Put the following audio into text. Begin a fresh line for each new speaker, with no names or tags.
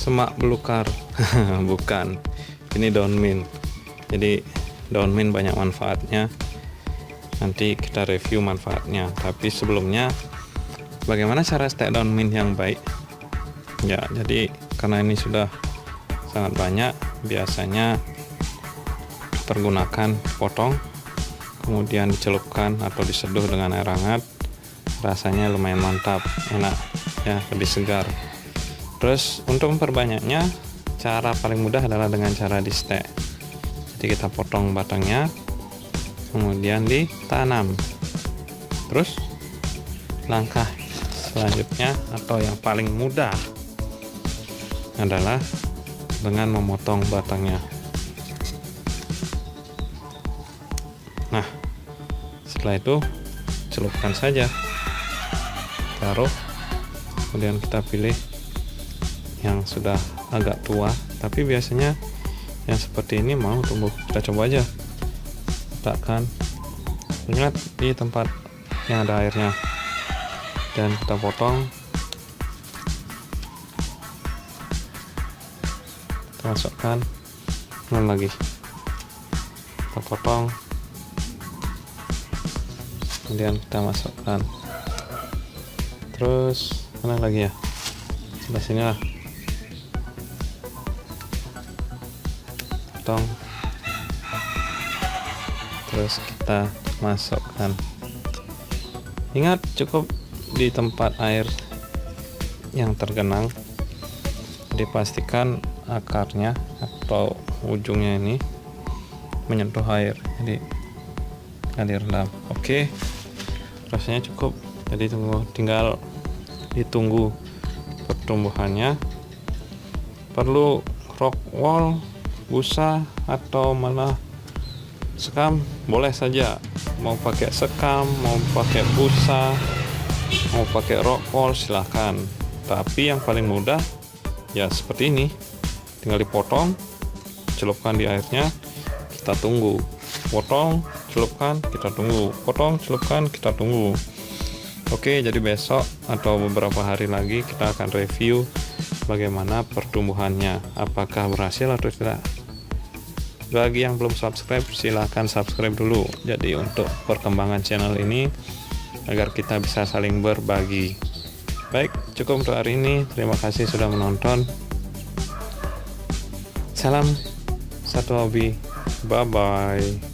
semak belukar. Bukan, ini daun mint. Jadi daun mint banyak manfaatnya, nanti kita review manfaatnya. Tapi sebelumnya, bagaimana cara stek daun mint yang baik? Ya, jadi karena ini sudah sangat banyak, biasanya pergunakan potong, kemudian dicelupkan atau diseduh dengan air hangat. Rasanya lumayan mantap, enak ya, lebih segar. Terus untuk memperbanyaknya, cara paling mudah adalah dengan cara di stek. Jadi kita potong batangnya, kemudian ditanam. Terus langkah selanjutnya atau yang paling mudah adalah dengan memotong batangnya. Nah, setelah itu celupkan saja, taruh, kemudian kita pilih yang sudah agak tua, tapi biasanya yang seperti ini mau tumbuh. Kita coba aja, letakkan, ingat di tempat yang ada airnya, dan kita potong. Kita masukkan lagi, kita potong, kemudian kita masukkan. Terus mana lagi ya, sebelah sini lah, potong, terus kita masukkan. Ingat, cukup di tempat air yang tergenang, dipastikan akarnya atau ujungnya ini menyentuh air, jadi direndam. Oke, rasanya cukup, jadi tinggal ditunggu pertumbuhannya. Perlu rock wool, busa, atau malah sekam, boleh saja. Mau pakai sekam, mau pakai busa, mau pakai rock wool, silahkan. Tapi yang paling mudah ya seperti ini, tinggal dipotong, celupkan di airnya, kita tunggu. Potong, celupkan, kita tunggu. Potong, celupkan, kita tunggu. Oke, jadi besok atau beberapa hari lagi kita akan review bagaimana pertumbuhannya, apakah berhasil atau tidak. Bagi yang belum subscribe, silahkan subscribe dulu. Jadi untuk perkembangan channel ini, agar kita bisa saling berbagi. Baik, cukup untuk hari ini. Terima kasih sudah menonton. Salam satu hobi. Bye-bye.